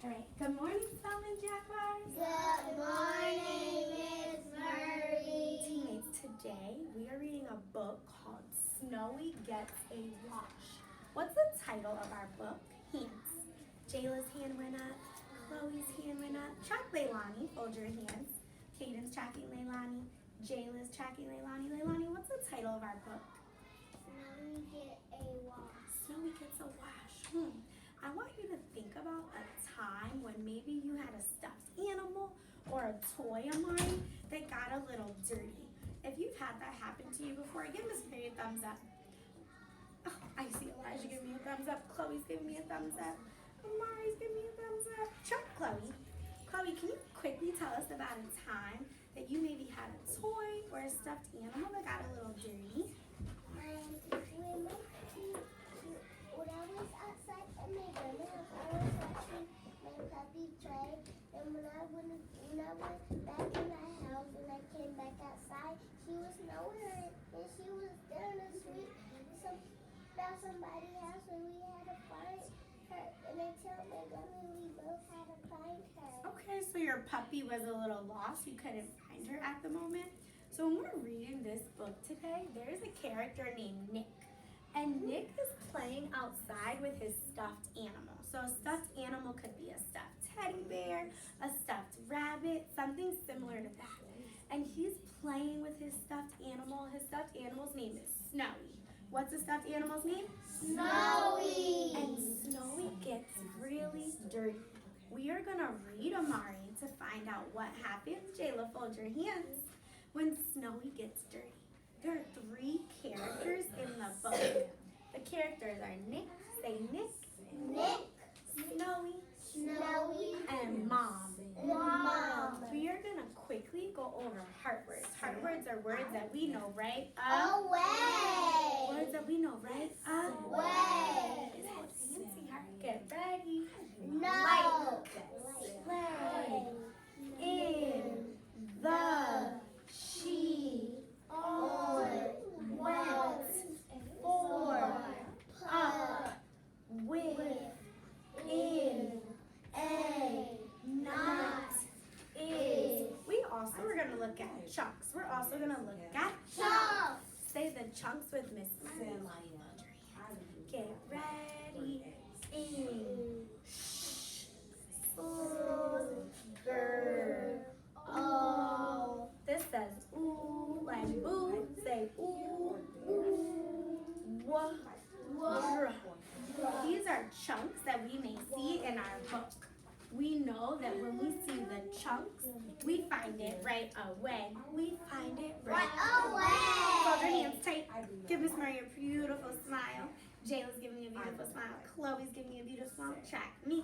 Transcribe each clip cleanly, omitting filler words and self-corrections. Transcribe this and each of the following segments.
All right. Good morning, Spelling Jaguars. Good morning, Miss Murray. Teammates, today we are reading a book called Snowy Gets a Wash. What's the title of our book? Hands. Jayla's hand went up. Chloe's hand went up. Track Leilani. Fold your hands. Caden's tracking Leilani. Jayla's tracking Leilani. Leilani, what's the title of our book? Snowy Get a Wash. Snowy Gets a Wash. I want you to think about a time when maybe you had a stuffed animal or a toy of mine that got a little dirty. If you've had that happen to you before, give Miss Mary a thumbs up. Oh, I see Elijah giving me a thumbs up. Chloe's giving me a thumbs up. Amari's giving me a thumbs up. Chuck, Chloe. Chloe, can you quickly tell us about a time that you maybe had a toy or a stuffed animal that got a little dirty? When I was outside at my grandma's house, I was watching my puppy play. And when I went back in my house, when I came back outside, she was nowhere. And she was down the street by somebody's house, and we had to find her. And I told my grandma we both had to find her. Okay, so your puppy was a little lost. You couldn't find her at the moment. So when we're reading this book today, there's a character named Nick. And Nick is playing outside with his stuffed animal. So a stuffed animal could be a stuffed teddy bear, a stuffed rabbit, something similar to that. And he's playing with his stuffed animal. His stuffed animal's name is Snowy. What's the stuffed animal's name? Snowy. And Snowy gets really dirty. We are gonna read Amari to find out what happens. Jayla, fold your hands. When Snowy gets dirty. There are 3 characters in the book. The characters are Nick, say Nick, Nick, Snowy, Snowy, and Mom. Mom. We are gonna quickly go over heart words. Heart words are words that we know, right? Away. Words that we know, right? Away. It's called fancy heart. Get ready. No. Play. In. The. She. On. Wet. For. Up. With. In. A. Not. Is. We also are going to look at chunks. We're also going to look at Chunks. Say the chunks with Miss Mary. Get ready. In. Shh. Girl. Oh. This says ooh like boo. Say ooh. Wah. These are chunks that we may see in our book. We know that when we see the chunks, we find it right away. We find it right away. Hold your hands tight. Give Miss Murray a beautiful smile. Jayla's giving me a beautiful smile. Chloe's giving me a beautiful smile. Track me.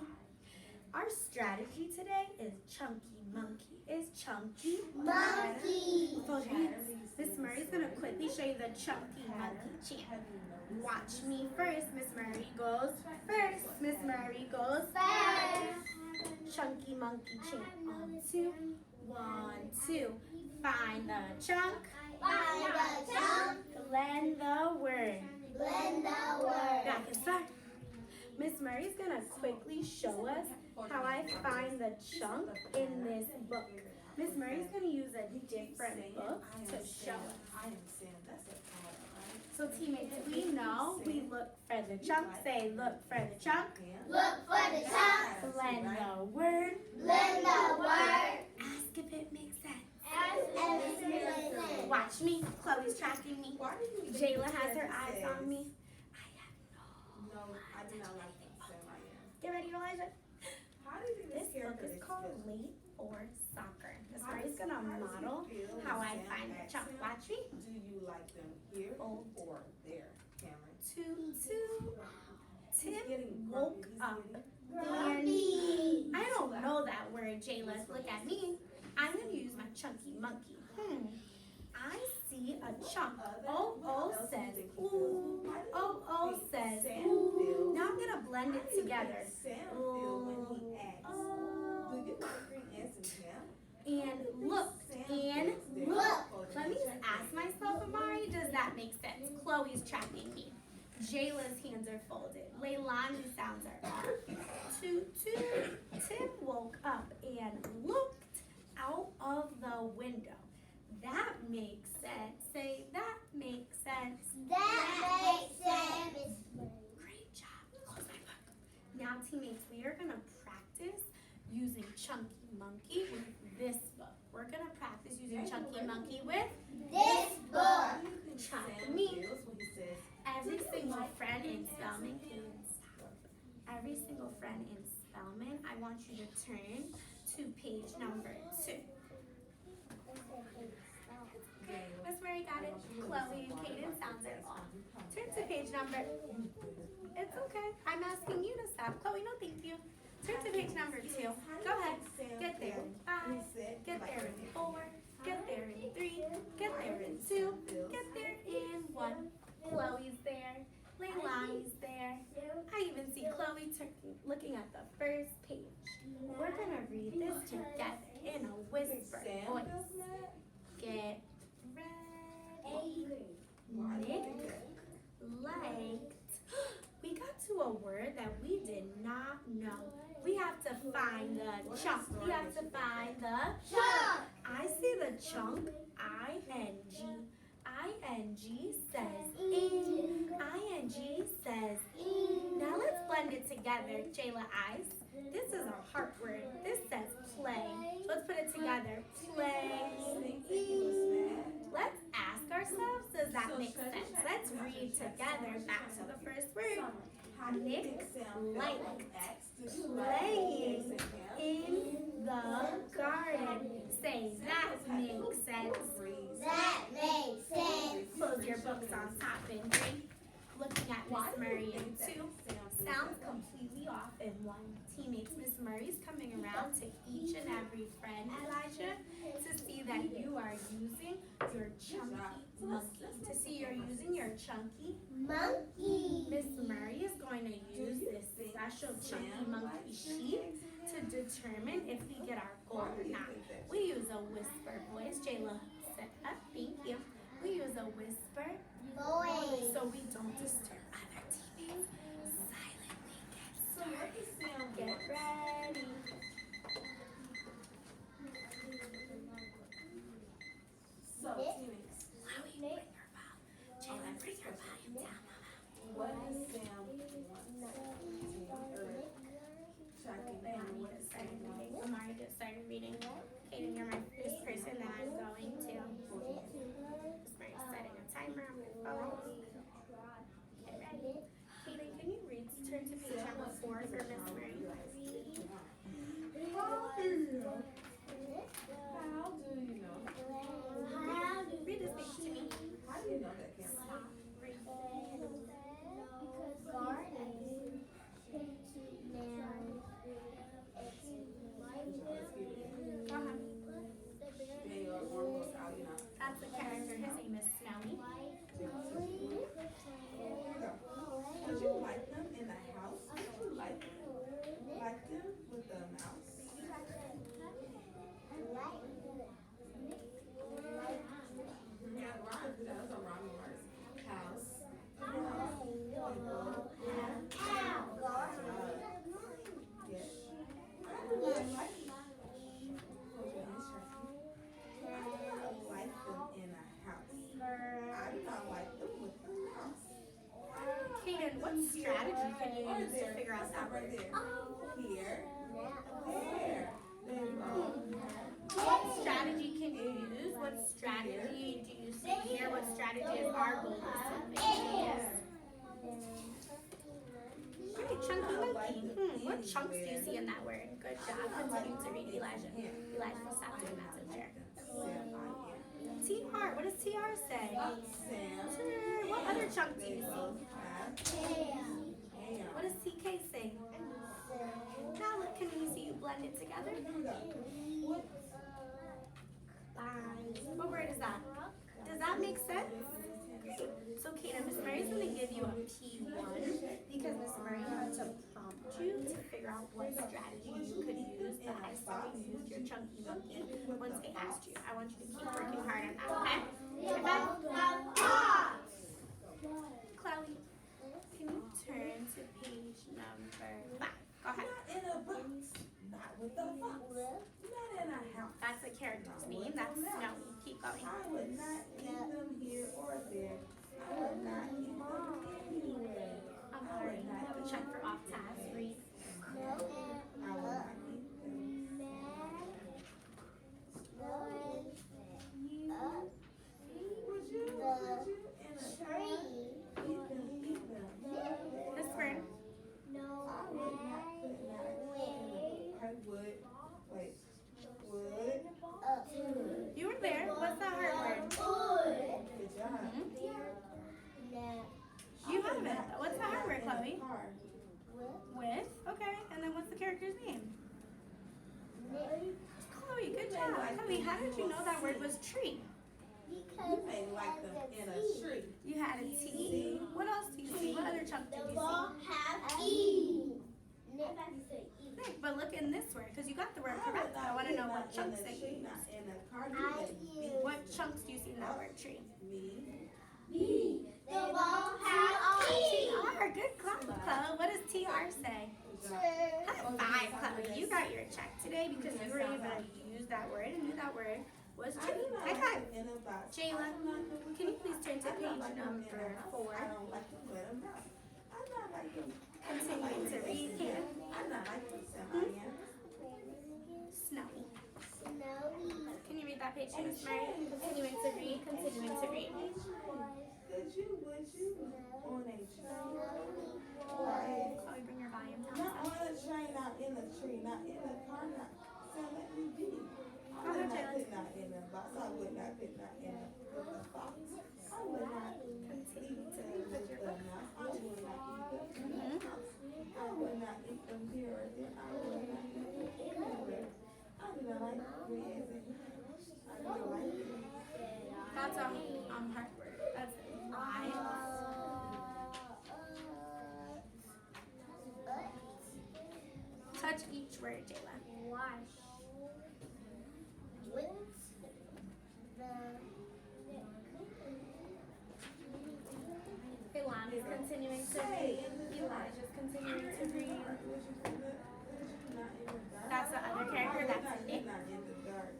Our strategy today is Chunky Monkey. Is Chunky Monkey. Hold your hands. Miss Murray's going to quickly show you the Chunky Monkey chant. Watch me first. Miss Murray goes first. Miss Murray goes first. Chunky Monkey chant. 1, 2. 1, 2. Find the chunk. Find the chunk. Blend the word. Blend the word. Back and start. Miss Murray's gonna quickly show us how I find the chunk in this book. Miss Murray's gonna use a different book to show us. So teammates, we know we look for the chunk. Say look for the chunk. Look for the chunk. Blend the word. Blend the word. Ask if it makes sense. Ask. Watch me. Chloe's tracking me. Jayla has her eyes on me. I have No, I do not like them. So I am. Get ready, Elijah. How did you This book is called Late for Soccer. Miss Murray's gonna model how I find the chunk. Watch me. Do you like them here Fold. or there, Cameron? Tim woke up. And Grumpy. I don't know that word, Jayla. Look at me. I'm gonna use my chunky monkey. I see a chunk. Oh says ooh. Oh says ooh. Now I'm gonna blend it together. Sam feel when he acts. Do you agree, answer Sam? And look, and look. Let me just ask myself, Amari, does that make sense? Chloe's tracking me. Jayla's hands are folded. Leilani's sounds are up. Toot, toot, Tim up and looked out of the window. That makes sense. Say, that makes sense. That makes sense. Great job. Close my book. Now, teammates, we are going to practice using Chunky Monkey with this book. We're going to practice using Chunky Monkey with This book. Chunky Me. Every single friend in Spellman, every single friend in Spellman, I want you to turn to page number 2. Miss Murray got it. Chloe and Kaden sounds it off. Turn to page number. It's okay. I'm asking you to stop. Chloe, no thank you. Turn to page number 2. Go ahead. Get there in 5. Get there in 4. Get there in 3. Get there in 2. Get there in 1. Chloe's there. Leilani's there. I even see Chloe looking at the first page. We're going to read this together in a whisper voice. Get ready. Nick liked. We got to a word that we did not know. We have to find the chunk. We have to find the Chunk. I see the chunk. I-N-G. I-N-G says ing. I-N-G says ing. Now let's blend it together, Jayla Eyes. This is a heart word. This says play. Let's put it together. Play. Let's ask ourselves, does that make sense? Let's read together back to the first word. Nick liked playing in the garden. Say, that makes sense. That makes sense. Close your books on top and read. Looking at Miss Murray in 2. Sounds completely off in 1. Teammates, Miss Murray's coming around to each and every friend, Elijah, to see that you are using your chunky monkey. To see you're using your chunky Monkey. Miss Murray is going to use this special chunky monkey sheet to determine if we get our goal or not. We use a whisper voice. Jayla said, thank you. We use a whisper Boy. so we don't disturb other teammates. Silently get ready. So, teammates, Chloe, bring your volume. Jayla, bring your volume down, Mama. what is Sam Amari just started reading. Amari just started reading. Kaden, you're my first person that I'm going to. Miss Mary's setting a timer on my phone. Get ready. Kaden, can you read? Turn to page number 4 for Miss Mary. How do you know? Read this page to me. How do you know that, Cam? Stop. Read. Go ahead. That's the character. His name is Snowy. Would you like them in the house? Would you like them with the mouse? Yeah, rhyme. That was a rhyming word. House. Yes. I do like them. Hold your hands straight. I don't like them in a house. I do not like them with the mouse. Kaden, what strategy can you use to figure out that Right word? there. Here. There. There you go. What strategy can you use? What strategy do you see here? What strategy is our goal to Great, chunky monkey. What chunks do you see in that word? Good job. Continue to read, Elijah. Elijah, stop doing that to the chair. TR, what does TR say? Sam. What other chunk do They you both see? have What does TK say? Now look, can you see you blend it together? What word is that? Does that make sense? Great. So Kaden, Miss Mary's going to give you a P1 because Miss Mary had to prompt you to figure out what strategy you could use the next time you used your chunky monkey once they asked you. I want you to keep working hard on that, okay? Chloe, can you turn to page number 5? Go ahead. Not in a box. Not with the fox. With Not in a house. That's a character's name. That's Snowy. Keep going. I would not eat them here or there. I would not eat them anywhere. I'm sorry. Check for off task. Read. I would not eat them. Would you in a car eat them? This word. I would not put that in a, I would, wait, would, You were there. What's that hard word? good job. You have it. What's the hard word, Chloe? Car. With. Okay. And then what's the character's name? Chloe, good job. Chloe, how did you know that word was tree? You may like them in a tree. You had a T. What else do you see? What other chunk did you see? Nick, but look in this word, because you got the word correct. I want to know what chunks that you Not use. in a car. You can beat What chunks do you see in that word tree? me. TR. Good clap, Chloe. What does TR say? High five, Chloe. You got your check today because you were able to use that word and knew that word was tree. High five. Jayla, can you please turn to page number 4? I don't like them with them. I'm not like them. Continuing to read here. I'm not like them. I am. Snowy. Can you read that page, Miss Mary? Continuing to read. Continuing to read. Would you on a train? Chloe, bring your volume down. Not on a train, not in a tree, not in a car, not. So let me be. Go ahead, Jayla. Put not in a box. I would not put not in a box. I would not Continue to eat put your book. them out. I would not eat them in a house. I would not eat them here or there. I would not eat them anywhere. I do not like bread. I don't like it. That's hard word. That's why. Touch each word, Jayla. Ilana's continuing to read. Elijah's continuing to read. That's the other character. That's Nick. Not in the dark.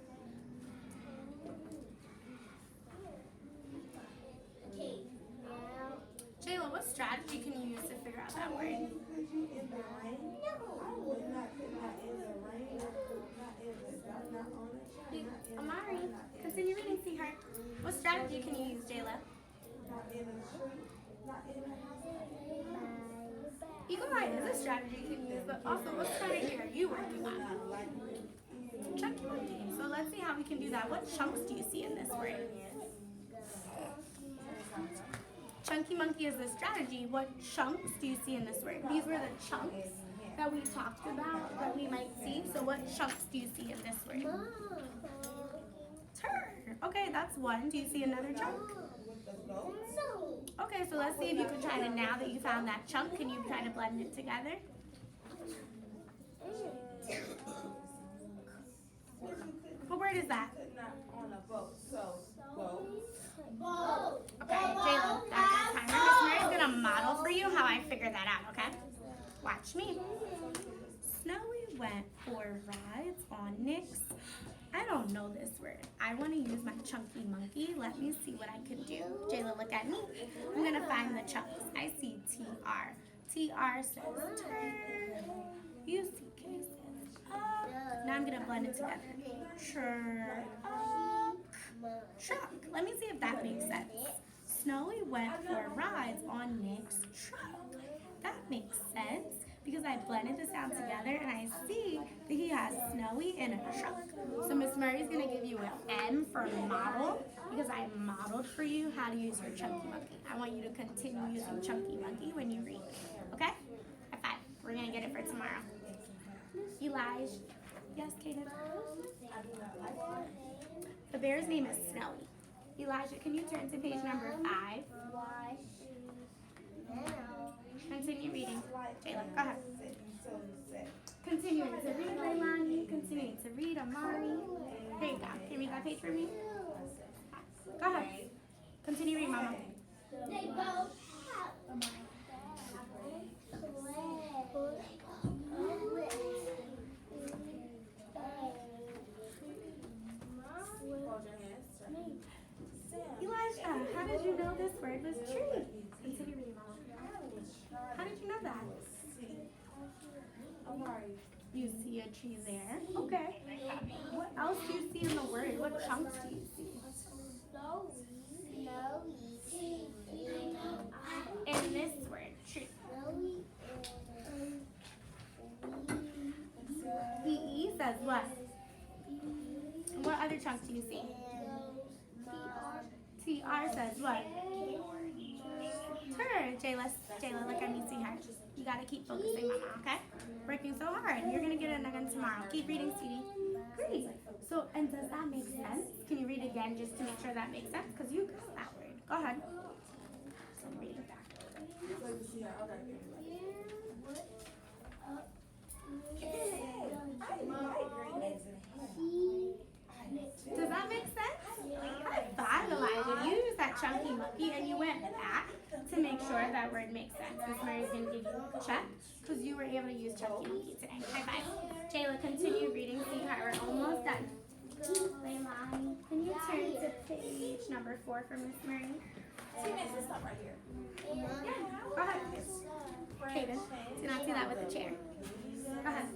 Jayla, what strategy can you use to figure out that word? Put you in the rain? I would not put not in the rain, not in the dark, not on a train, not in the Amari, car, not in continue reading, sweetheart. What strategy can you use, Jayla? not in a street, not in a house. Eagle Eye is a strategy you can use, but also what strategy are you working on? Not like Chunky Monkey. So let's see how we can do that. What chunks do you see in this word? Chunky Monkey is the strategy. What chunks do you see in this word? These were the chunks that we talked about that we might see. So what chunks do you see in this word? Turn. Okay, that's one. Do you see another chunk? Okay, so let's see if you can try to, now that you found that chunk, can you try to blend it together? What word is that? put not on a boat, so boat. Okay, Jayla, that's our timer. Miss Mary's gonna model for you how I figure that out, okay? Watch me. Snowy went for rides on Nick's. I don't know this word. I want to use my chunky monkey. Let me see what I can do. Jayla, look at me. I'm gonna find the chunks. I see TR. TR says turn. UCK says up. Now I'm gonna blend it together. Truck. Truck. Let me see if that makes sense. Snowy went for rides on Nick's truck. That makes sense because I blended the sound together and I see that he has Snowy in a truck. So Miss Murray's gonna give you an M for model because I modeled for you how to use your chunky monkey. I want you to continue using chunky monkey when you read. Okay? High five. We're gonna get it for tomorrow. Elijah. Yes, Kaden? The bear's name is Snowy. Elijah, can you turn to page number 5? Continue reading. Jayla, go ahead. Continuing to read, Leilani. Continuing to read, Amari. There you go. Can you read that page for me? Go ahead. Continue reading, Mama. They both have word was tree. Continue reading, Mama. How did you know that? You see a tree there. Okay. What else do you see in the word? What chunks do you see? In this word, tree. The E says what? What other chunks do you see? TR says what? Turn. Jayla, look at me, see her. You gotta keep focusing, Mama, okay? Working so hard. You're gonna get it again tomorrow. Keep reading, sweetie. Great. So, and does that make sense? Can you read again just to make sure that makes sense? Because you got that word. Go ahead. So read it back. Does that make sense? High five, Elijah. You used that chunky monkey and you went back to make sure that word makes sense. Miss Mary's going to give you a check because you were able to use chunky monkey today. High five. Jayla, continue reading. See how we're almost done. Leilani, can you turn to page number 4 for Miss Mary? Stop right here. Go ahead. Kaden, do not do that with the chair. Go ahead.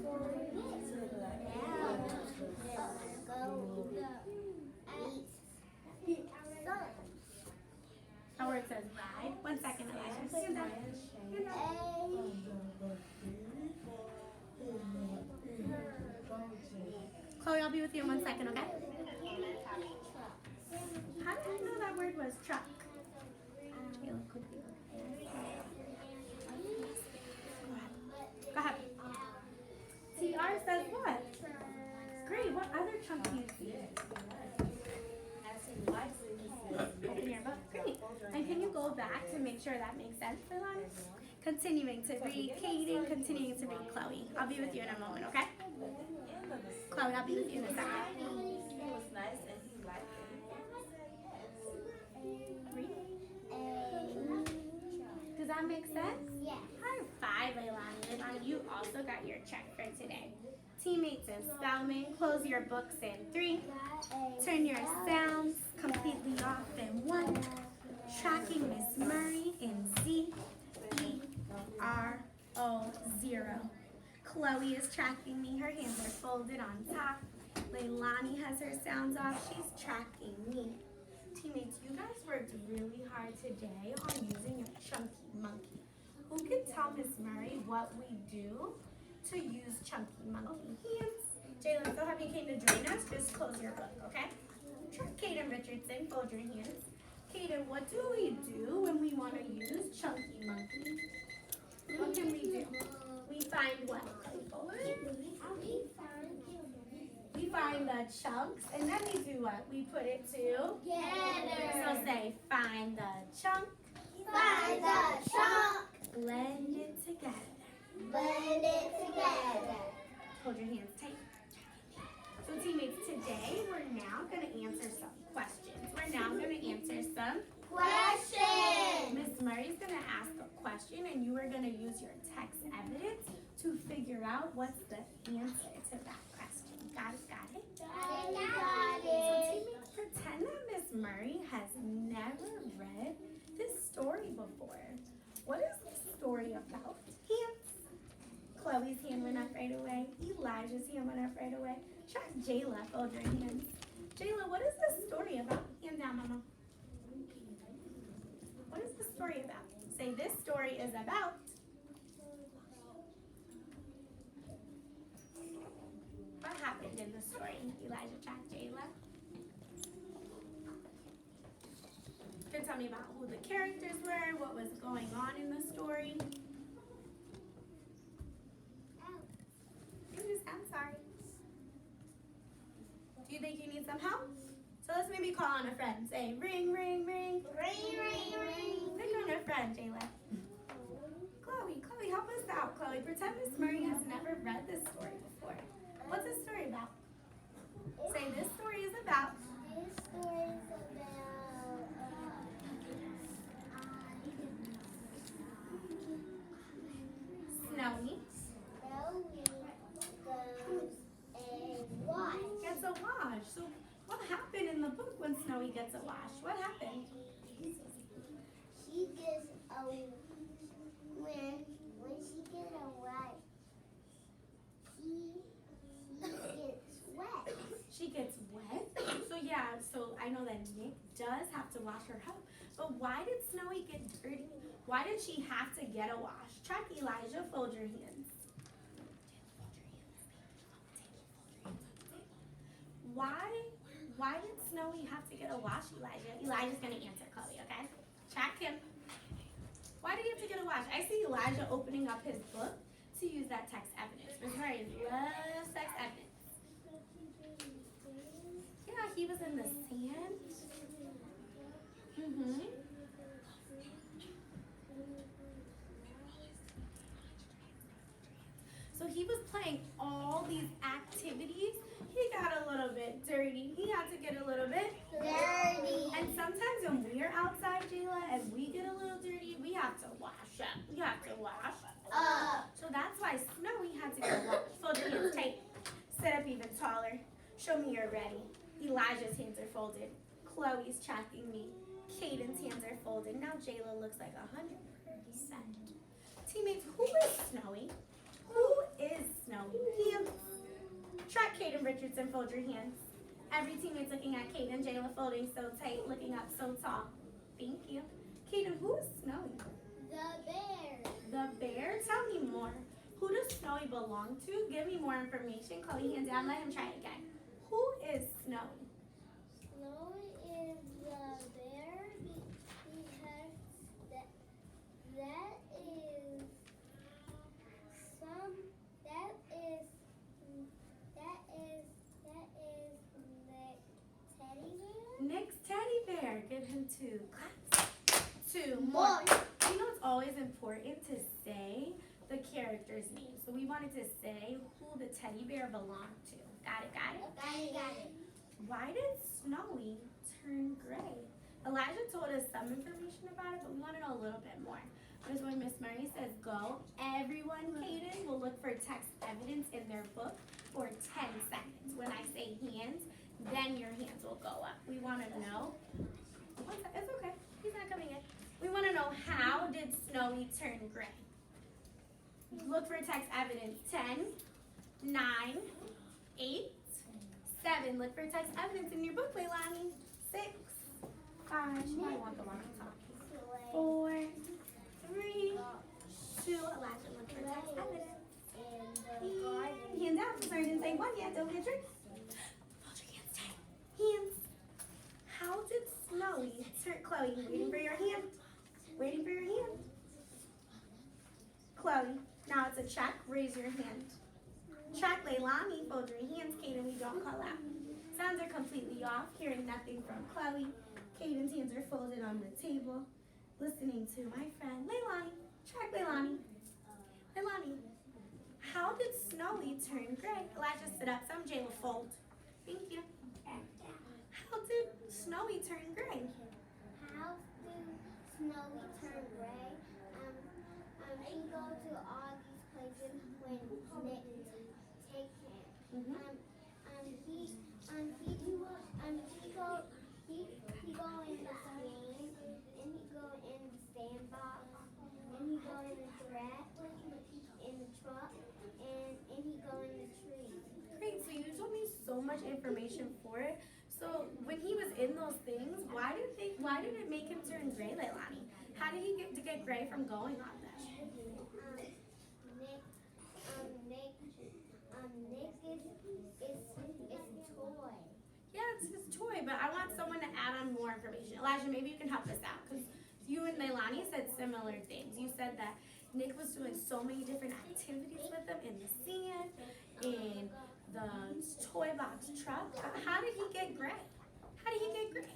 That word says ride. 1 second, Elijah. Stand up. Stand up. Chloe, I'll be with you in 1 second, okay? How did you know that word was truck? Go ahead. TR says what? Great. What other chunk do you see? Open your book. Great. And can you go back to make sure that makes sense, Leilani? Continuing to read Kaden, continuing to read Chloe. I'll be with you in a moment, okay? Chloe, I'll be with you in a second. Read. Does that make sense? Yes. High five, Leilani. Leilani, you also got your check for today. Teammates and spellman, close your books in 3. Turn your sounds completely off in 1. Tracking Miss Murray in Z, E, R, O, 0. Chloe is tracking me. Her hands are folded on top. Leilani has her sounds off. She's tracking me. Teammates, you guys worked really hard today on using your chunky monkey. Who can tell Miss Murray what we do to use chunky monkey? Hands. Jayla, so happy you came to join us. Just close your book, okay? Kaden Richardson, fold your hands. Kaden, what do we do when we want to use chunky monkey? What can we do? We find what? We find the chunks, and then we do what? We put it together. So say, find the chunk. Find the chunk. Blend it together. Blend it together. Hold your hands tight. So teammates, today we're now going to answer some questions. We're now going to answer some Question. Miss Murray's going to ask a question and you are going to use your text evidence to figure out what's the answer to that question. Got it? Got it? Got So it. teammates, pretend that Miss Murray has never read this story before. What is this story about? Hands. Chloe's hand went up right away. Elijah's hand went up right away. Try Jayla, fold your hands. Jayla, what is this story about? Hand down, Mama. What is the story about? Say, this story is about. What happened in the story? Elijah, try Jayla. You can tell me about who the characters were, what was going on in the story. I'm sorry. Do you think you need some help? So let's maybe call on a friend. Say, ring, ring, ring. Ring, ring, ring. Pick on a friend, Jayla. Chloe, help us out. Chloe, pretend Miss Murray has never read this story before. What's this story about? Say, this story is about. This story is about Snowy goes and wash. gets a wash. So what happened in the book when Snowy gets a wash? What happened? I know that Nick does have to wash her hoe. But why did Snowy get dirty? Why did she have to get a wash? Check, Elijah, fold your hands. Why did Snowy have to get a wash, Elijah? Elijah's gonna answer Chloe, okay? Check him. Why did he have to get a wash? I see Elijah opening up his book to use that text evidence. Remember, he loves text evidence. Yeah, he was in the sand. So he was playing all these activities. He got a little bit dirty. He had to get a little bit Dirty. And sometimes when we're outside, Jayla, and we get a little dirty, we have to wash up. We have to wash up. So that's why Snowy had to get washed. Fold your hands tight. Sit up even taller. Show me you're ready. Elijah's hands are folded. Chloe's tracking me. Caden's hands are folded. Now Jayla looks like 100%. Teammates, who is Snowy? Who is Snowy? Hands. Track Caden Richardson, fold your hands. Every teammate's looking at Caden. Jayla folding so tight, looking up so tall. Thank you. Caden, who is Snowy? The bear. The bear? Tell me more. Who does Snowy belong to? Give me more information. Chloe, hands down. Let him try it again. Who is Snowy? Snowy is the bear because that is some that is the teddy bear. Nick's teddy bear. Give him two. Claps. Two More. more. You know it's always important to say the character's name. So we wanted to say who the teddy bear belonged to. Got it, got it? Got it. Why did Snowy turn gray? Elijah told us some information about it, but we want to know a little bit more. Because when Miss Murray says go, everyone, Caden, will look for text evidence in their book for 10 seconds. When I say hands, then your hands will go up. We want to know. It's okay. He's not coming in. We want to know, how did Snowy turn gray? Look for text evidence. 10, 9, 8, 7. Look for text evidence in your book, Leilani. 6, 5. She might want the one I'm talking. 4, 3, 2. Elijah, look for text evidence. And hands out. Sorry, I didn't say one yet. Don't get tricked. Hold your hands tight. Hands. How did Snowy turn? Chloe, waiting for your hand. Waiting for your hand. Chloe, now it's a check. Raise your hand. Check, Leilani. Fold your hands. Caden, we don't call out. Sounds are completely off. Hearing nothing from Chloe. Caden's hands are folded on the table. Listening to my friend Leilani. Check, Leilani. Leilani, how did Snowy turn gray? Elijah, sit up. Some Jayla fold. Thank you. How did Snowy turn gray? How do Snowy turn gray? He go to all these places when Nick take him. He go in the swing, and he go in the sandbox, and he go in the track, in the truck, and he go in the tree. Great, so you told me so much information for it. So when he was in those things, why did it make him turn gray, Leilani? How did he get gray from going on them? Nick is a toy. Yeah, it's his toy, but I want someone to add on more information. Elijah, maybe you can help us out, because you and Leilani said similar things. You said that Nick was doing so many different activities with them in the sand, in the toy box truck. How did he get gray? How did he get gray?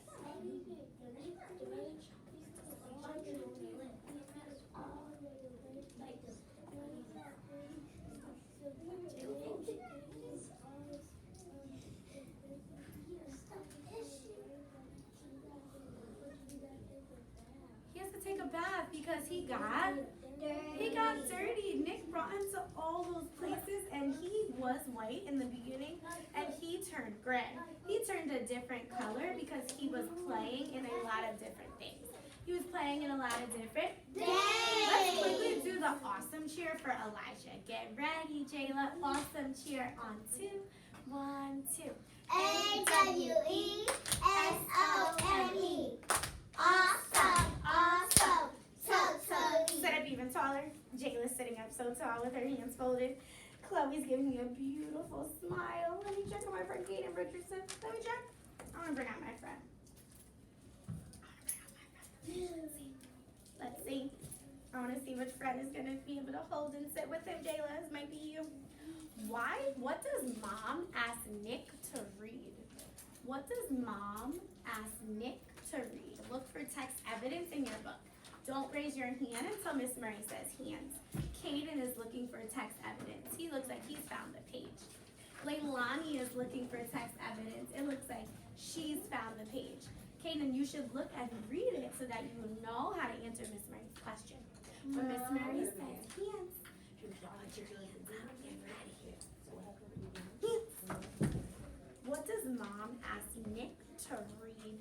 He has to take a bath because he got dirty. Nick brought him to all those places, and he was white in the beginning, and he turned gray. He turned a different color because he was playing in a lot of different things. He was playing in a lot of different things. Let's quickly do the awesome cheer for Elijah. Get ready, Jayla. Awesome cheer on 2. 1, 2. AWESOME. Awesome, awesome, so Sit up even taller. Jayla's sitting up so tall with her hands folded. Chloe's giving me a beautiful smile. Let me check on my friend Kaden Richardson. Let me check. I want to bring out my friend. Let's see. I want to see which friend is going to be able to hold and sit with him. Jayla, this might be you. What does mom ask Nick to read? What does mom ask Nick to read? Look for text evidence in your book. Don't raise your hand until Miss Murray says hands. Kaden is looking for text evidence. He looks like he's found the page. Leilani is looking for text evidence. It looks like she's found the page. Kaden, you should look and read it so that you know how to answer Miss Murray's question. When Miss Murray says hands, you put your hands up and get ready. Hands. What does mom ask Nick to read?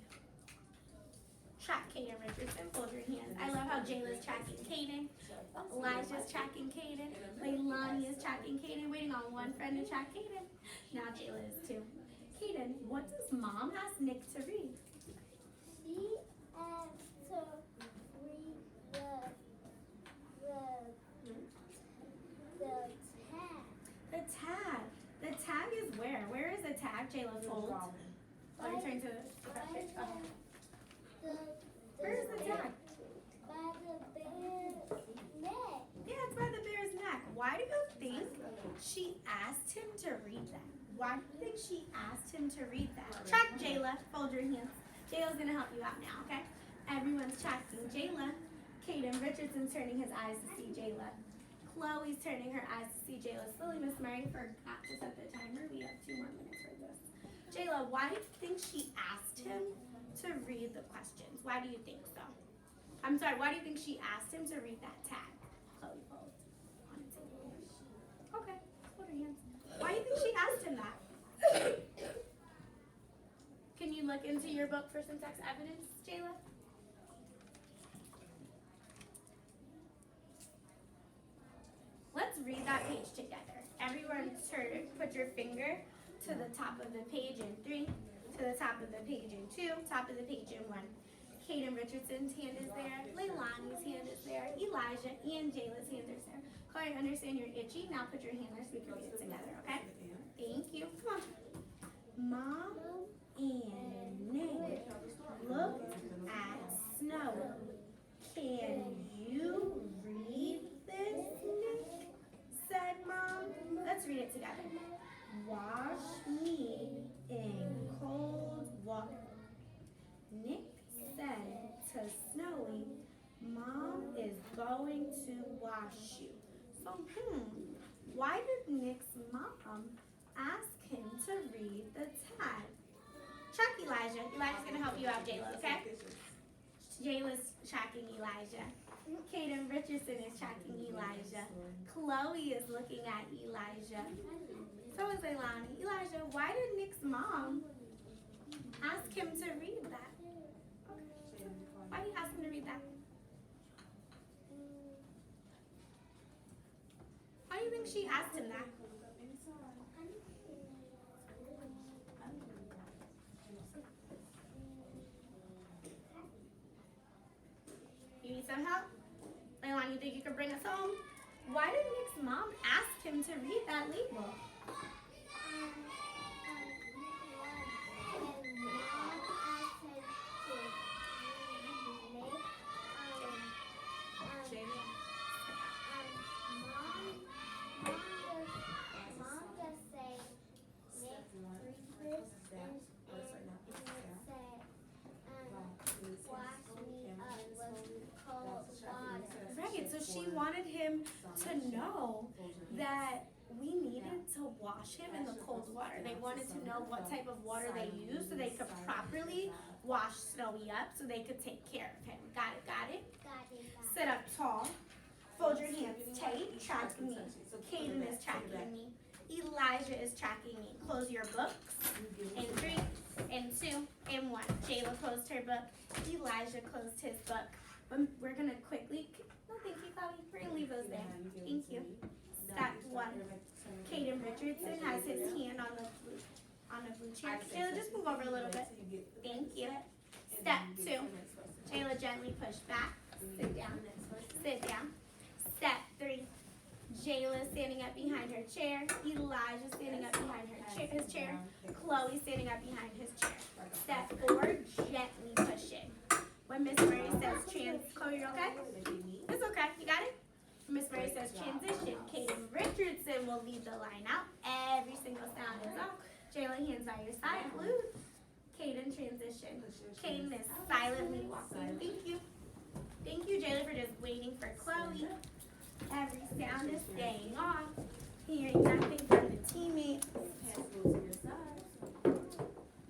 Track Kaden Richardson, fold your hands. I love how Jayla's tracking Kaden. Elijah's tracking Kaden. Leilani is tracking Kaden, waiting on one friend to track Kaden. Now Jayla is too. Kaden, what does mom ask Nick to read? She asked to read the tag. The tag. The tag is where? Where is the tag, Jayla? Fold. Oh, you turn to the picture? Okay. Where is the tag? By the bear's neck. Yeah, it's by the bear's neck. Why do you think she asked him to read that? Why do you think she asked him to read that? Track Jayla. Fold your hands. Jayla's gonna help you out now, okay? Everyone's tracking Jayla. Kaden Richardson's turning his eyes to see Jayla. Chloe's turning her eyes to see Jayla. Slowly, Miss Murray forgot to set the timer. We have 2 more minutes for this. Jayla, why do you think she asked him to read the questions? Why do you think so? I'm sorry, why do you think she asked him to read that tag? Chloe fold. Okay, hold your hands. Why do you think she asked him that? Can you look into your book for some text evidence, Jayla? Let's read that page together. Everyone put your finger to the top of the page in 3, to the top of the page in 2, top of the page in 1. Kaden Richardson's hand is there, Leilani's hand is there, Elijah and Jayla's hand is there. Chloe, I understand you're itchy. Now put your hand there so we can read it together, okay? Thank you. Come on. Mom and Nick looked at snow. Can you read this, Nick? Said Mom. Let's read it together. Wash me in cold water. Nick said to Snowy, Mom is going to wash you. So, why did Nick's mom ask him to read the tag? Check Elijah. Elijah's going to help you out, Jayla, okay? Jayla's tracking Elijah. Kaden Richardson is tracking Elijah. Chloe is looking at Elijah. So is Leilani. Elijah, why did Nick's mom ask him to read that? Okay. Why did you ask him to read that? Why do you think she asked him that? You need some help? Leilani, you think you can bring us home? Why did Nick's mom ask him to read that label? Right, so she wanted him to know that we needed to wash him in the cold water. They wanted to know what type of water they used so they could properly wash Snowy up so they could take care of him. Got it, got it? Sit up tall. Fold your hands tight. Track me. Kaden is tracking me. Elijah is tracking me. Close your books. In 3, in 2, in 1. Jayla closed her book. Elijah closed his book. But we're going to quickly... No, thank you, Chloe. We're going to leave those there. Thank you. Step 1. Kaden Richardson has his hand on the flute. on the blue chair. Jayla, just move over a little bit. Thank you. Step 2. Jayla, gently push back. Sit down. Sit down. Step 3. Jayla standing up behind her chair. Elijah standing up behind his chair. Chloe standing up behind his chair. Step 4, gently pushing. When Miss Murray says Chloe, you okay? It's okay. You got it? When Miss Murray says transition, Kaden Richardson will lead the line out. Every single sound is out. Jayla, hands by your side. Blue. Kaden, transition. Kaden is silently walking. Thank you. Thank you, Jayla, for just waiting for Chloe. Every sound is staying off. Hearing nothing from the teammates.